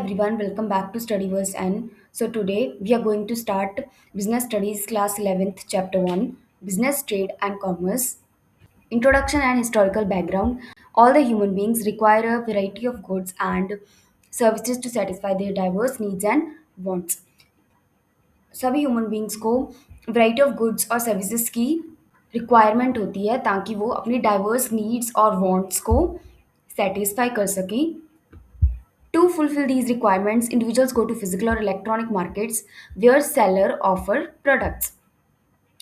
everyone, welcome back to Studyverse N. So today we are going to start Business Studies class 11th chapter 1, Business Trade and Commerce. Introduction and historical background. All the human beings require a variety of goods and services to satisfy their diverse needs and wants. सभी human beings को variety of goods और services की requirement होती है ताकि वो अपनी diverse needs और वांट्स को सेटिस्फाई कर सकें. To fulfill these requirements, individuals go to physical or electronic markets where seller offer products.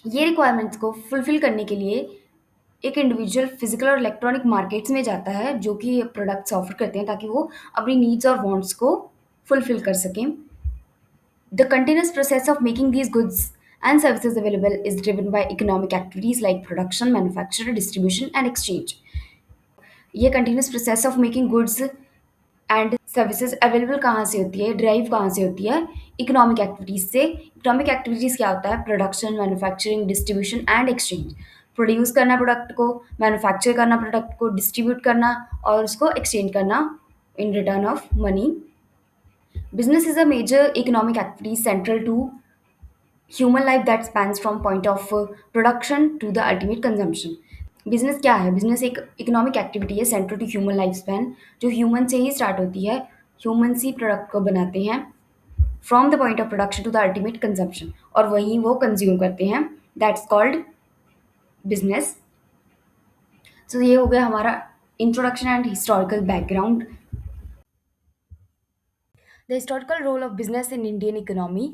ये रिक्वायरमेंट्स को फुलफिल करने के लिए एक इंडिविजुअल फिजिकल और इलेक्ट्रॉनिक मार्केट्स में जाता है जो कि प्रोडक्ट्स ऑफर करते हैं ताकि वो अपनी नीड्स और वांट्स को फुलफिल कर सकें. The continuous process of making these goods and services available is driven by economic activities like production, manufacture, distribution, and exchange. ये continuous process of making goods and services available कहाँ से होती है, drive कहाँ से होती है? इकोनॉमिक एक्टिविटीज़ से. इकोनॉमिक एक्टिविटीज़ क्या होता है? Production, manufacturing, distribution and exchange. Produce करना प्रोडक्ट को, मैन्युफैक्चर करना प्रोडक्ट को, डिस्ट्रीब्यूट करना और उसको एक्सचेंज करना in return of money. Business is a major economic activity central to human life that spans from point of production to the ultimate consumption. Business क्या है? बिजनेस एक इकोनॉमिक एक्टिविटी है central to human life span, जो human से ही start होती है. Humans ही product को बनाते हैं from the point of production to the ultimate consumption, और वहीं वो कंज्यूम करते हैं. That's called business. सो ये हो गया हमारा introduction and historical background. The historical role of business in Indian economy.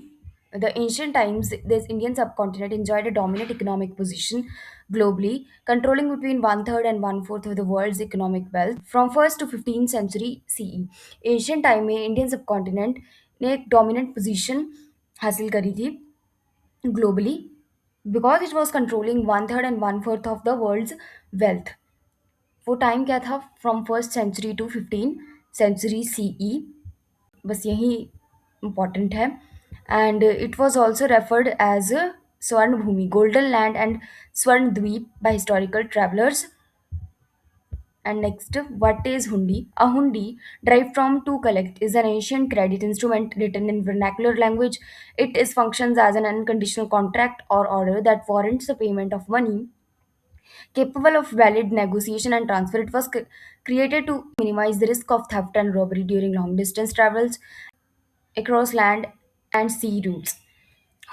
The ancient times, this Indian subcontinent enjoyed a dominant economic position globally, controlling between one third and one fourth of the world's economic wealth from 1st to 15th century CE. Ancient time में Indian subcontinent ने एक dominant position हासिल करी थी globally because it was controlling one third and one fourth of the world's wealth. वो time क्या था? From first century to 15th century CE. बस यही इम्पॉर्टेंट है. And it was also referred as स्वर्ण भूमि, गोल्डन लैंड एंड स्वर्ण द्वीप by historical travellers. And next, what is hundi? A hundi, derived from to collect, is an ancient credit instrument written in vernacular language. It is functions as an unconditional contract or order that warrants the payment of money capable of valid negotiation and transfer. It was created to minimize the risk of theft and robbery during long distance travels across land and sea routes.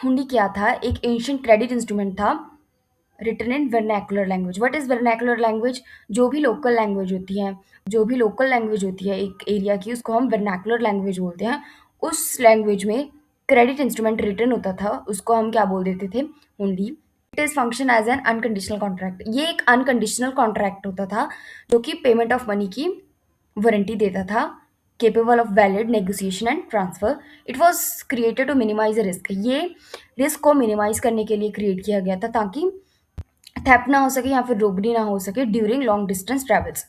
हुंडी क्या था? एक ancient credit instrument था written in vernacular language. What is vernacular language? जो भी local language होती है एक एरिया की, उसको हम वर्नैकुलर लैंग्वेज बोलते हैं. उस लैंग्वेज में क्रेडिट इंस्ट्रूमेंट रिटन होता था, उसको हम क्या बोल देते थे? Hundi. It is function as an unconditional contract. ये एक अनकंडीशनल कॉन्ट्रैक्ट होता था जो कि पेमेंट ऑफ मनी की वारंटी देता था, capable of valid negotiation and transfer. It was created to minimize the risk. ये रिस्क को मिनिमाइज करने के लिए क्रिएट किया गया था ताकि थेफ्ट ना हो सके या फिर रोबरी ना हो सके ड्यूरिंग लॉन्ग डिस्टेंस ट्रैवल्स.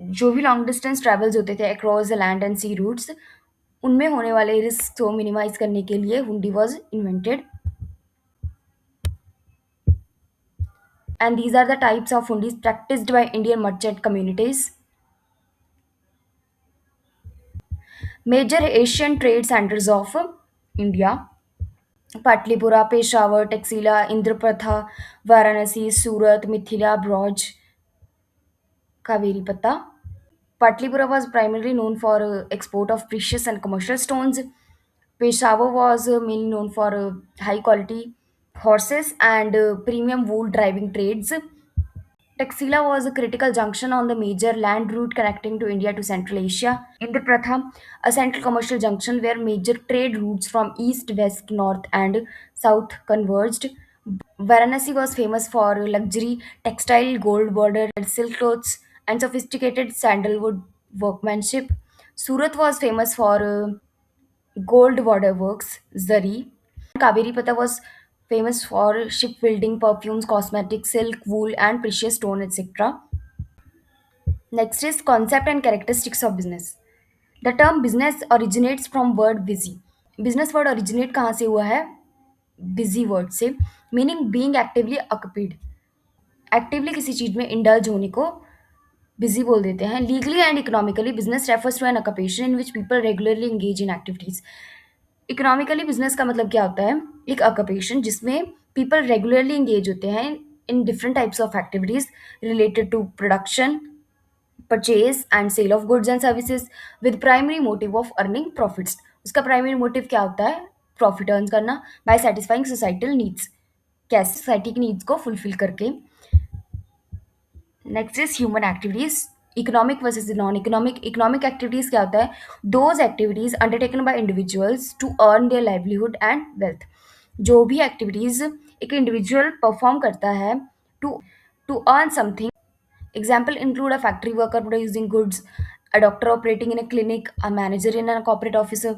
जो भी लॉन्ग डिस्टेंस ट्रैवल्स होते थे across the land and sea routes, उनमें होने वाले रिस्क को मिनिमाइज करने के लिए हुंडी was invented. And these are the types of hundis practiced by Indian merchant communities. Major Asian trade centers of India: Pataliputra, Peshawar, Taxila, Indraprastha, Varanasi, Surat, Mithila, Broach, Kaveripattinam. Patliputra was primarily known for export of precious and commercial stones. Peshawar was mainly known for high quality horses and premium wool driving trades. Taxila was a critical junction on the major land route connecting to India to Central Asia. Indrapratha, a central commercial junction where major trade routes from east, west, north, and south converged. Varanasi was famous for luxury textile, gold bordered silk clothes, and sophisticated sandalwood workmanship. Surat was famous for gold border works, zari. Kaveri Pata was famous for shipbuilding, perfumes, cosmetics, silk, wool, and precious stone, etc. Next is concept and characteristics of business. The term business originates from word busy. Business word originate कहाँ से हुआ है? Busy word से, meaning being actively occupied. Actively किसी चीज में indulge होने को बिजी बोल देते हैं। Legally and economically business refers to an occupation in which people regularly engage in activities. Economically business का मतलब क्या होता है? एक ऑक्यूपेशन जिसमें पीपल रेगुलरली एंगेज होते हैं in different types of activities related to production, purchase and sale of goods and services with primary motive of earning profits. उसका प्राइमरी मोटिव क्या होता है? प्रॉफिट अर्न करना बाय सेटिस्फाइंग सोसाइटल नीड्स, कैसे society की needs को fulfil करके। Next is human activities, economic versus non economic. Economic activities क्या होता है? Those activities undertaken by individuals to earn their livelihood and wealth. जो भी एक्टिविटीज एक इंडिविजुअल परफॉर्म करता है to to earn something. Example include a factory worker producing goods, a doctor operating in a clinic, a manager in a corporate officer,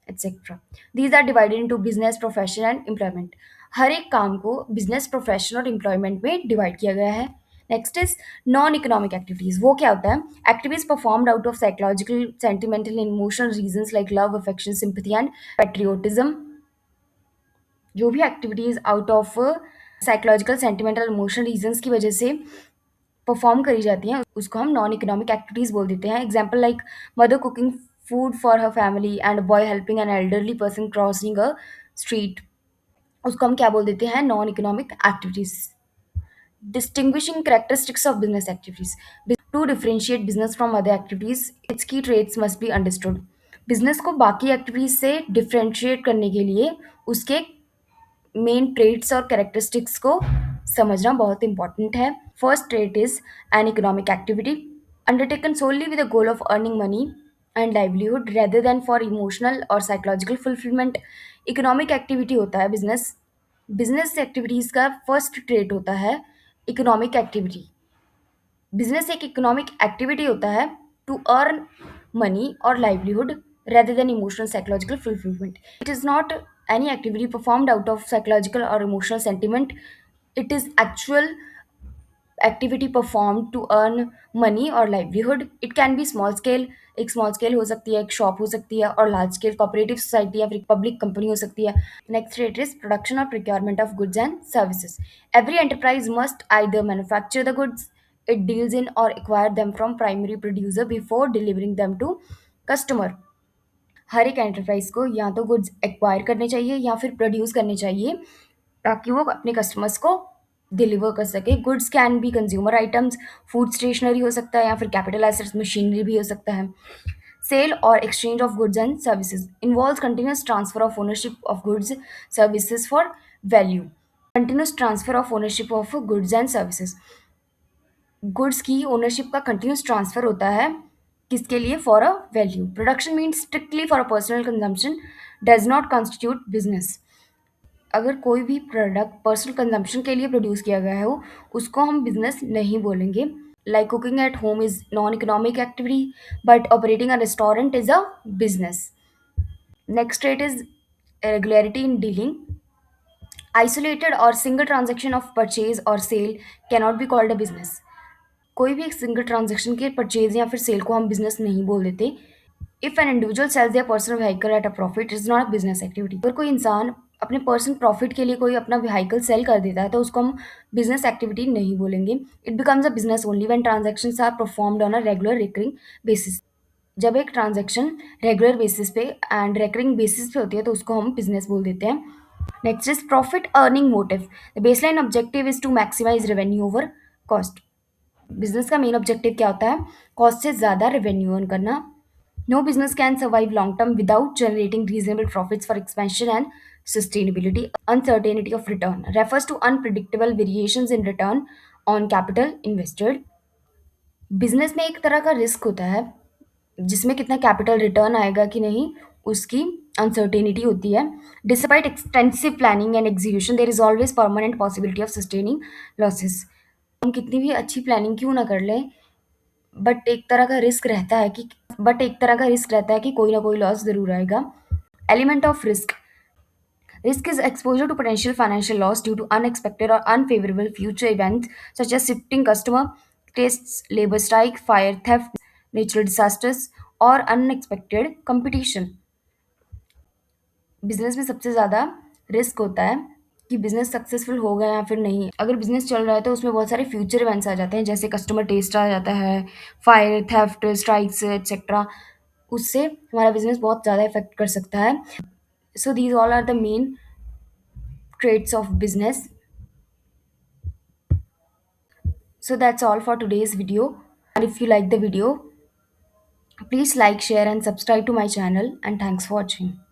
etc. These are divided into business, profession and employment. हर एक काम को business, profession और employment में divide किया गया है। Next is non economic activities. वो क्या होता है? Activities performed out of psychological, sentimental and emotional reasons like love, affection, sympathy and patriotism. जो भी activities out of psychological, sentimental, emotional reasons की वजह से परफॉर्म करी जाती हैं उसको हम नॉन इकोनॉमिक एक्टिविटीज बोल देते हैं। Example like mother cooking food for her family and boy helping an elderly person crossing a street, उसको हम क्या बोल देते हैं? Non economic activities. Distinguishing characteristics of business activities. To differentiate business from other activities, its key traits must be understood. Business को बाकी activities से differentiate करने के लिए उसके मेन ट्रेड्स और कैरेक्टरिस्टिक्स को समझना बहुत इंपॉर्टेंट है। First trait is an economic activity undertaken solely with the goal of earning money and livelihood rather than for emotional और साइकोलॉजिकल फुलफिलमेंट। इकोनॉमिक एक्टिविटी होता है बिजनेस। बिजनेस एक्टिविटीज का first trait होता है इकोनॉमिक एक्टिविटी। बिजनेस एक economic activity होता है to earn money और livelihood rather than emotional psychological fulfillment. It is not any activity performed out of psychological or emotional sentiment. It is actual activity performed to earn money or livelihood. It can be small scale, एक small scale हो सकती है, एक shop हो सकती है, और large scale cooperative society या फिर पब्लिक कंपनी हो सकती है। नेक्स्ट रेट इज प्रोडक्शन और procurement of goods and services. Every enterprise must either manufacture the goods it deals in or acquire them from primary producer before delivering them to customer. हर एक enterprise को या तो goods acquire करने चाहिए या फिर produce करने चाहिए ताकि वो अपने कस्टमर्स को डिलीवर कर सके। Goods can be consumer items, food stationery हो सकता है या फिर कैपिटल एसेट्स, मशीनरी भी हो सकता है। सेल और exchange of goods and services involves continuous transfer of ownership of goods services for value. Continuous transfer of ownership of goods and services, goods की ओनरशिप का कंटिन्यूस ट्रांसफर होता है किसके लिए? For a value. Production means strictly for a personal consumption, does not constitute business. अगर कोई भी product personal consumption के लिए प्रोड्यूस किया गया हो उसको हम बिजनेस नहीं बोलेंगे। Like cooking at home is non economic activity but operating a restaurant is a business. Next trait is regularity in dealing. Isolated और सिंगल ट्रांजेक्शन ऑफ परचेज और sale cannot be called a business. कोई भी एक single transaction के purchase या फिर cell को हम बिजनेस नहीं बोल देते। If an individual cells their personal vehicle at a profit is not a business activity. अगर कोई इंसान अपने पर्सनल प्रॉफिट के लिए कोई अपना व्हीकल सेल कर देता है तो उसको हम बिजनेस एक्टिविटी नहीं बोलेंगे। It becomes a business only when transactions are performed on a regular recurring basis. जब एक ट्रांजेक्शन रेगुलर बेसिस पे एंड रिकरिंग बेसिस पे होती है तो उसको हम बिजनेस बोल देते हैं। Next is profit earning motive. The baseline objective is to maximise revenue over cost. Business का मेन ऑब्जेक्टिव क्या होता है? कॉस्ट से ज़्यादा रेवेन्यू अर्न करना। No business can survive long term without generating reasonable profits for expansion and sustainability. Uncertainty of return refers to unpredictable variations in return on capital invested. Business में एक तरह का रिस्क होता है जिसमें कितना कैपिटल रिटर्न आएगा कि नहीं उसकी अनसर्टेनिटी होती है। Despite extensive planning and execution there is always permanent possibility of sustaining losses. हम कितनी भी अच्छी प्लानिंग क्यों ना कर लें बट एक तरह का रिस्क रहता है कि कोई ना कोई लॉस जरूर आएगा। Element of risk. Risk is exposure to potential financial loss due to unexpected or unfavorable future events such as shifting customer tastes, labor strike, fire, theft, natural disasters, और unexpected competition. बिजनेस में सबसे ज़्यादा risk होता है कि business successful होगा या फिर नहीं। अगर बिजनेस चल रहा है तो उसमें बहुत सारे फ्यूचर इवेंट्स आ जाते हैं, जैसे कस्टमर टेस्ट आ जाता है, फायर, थेफ्ट, स्ट्राइक्स एक्सेट्रा। उससे हमारा बिजनेस बहुत ज़्यादा इफेक्ट कर सकता है। So these all are the main traits of business. So that's all for today's video. And if you like the video, please like, share, and subscribe to my channel. And thanks for watching.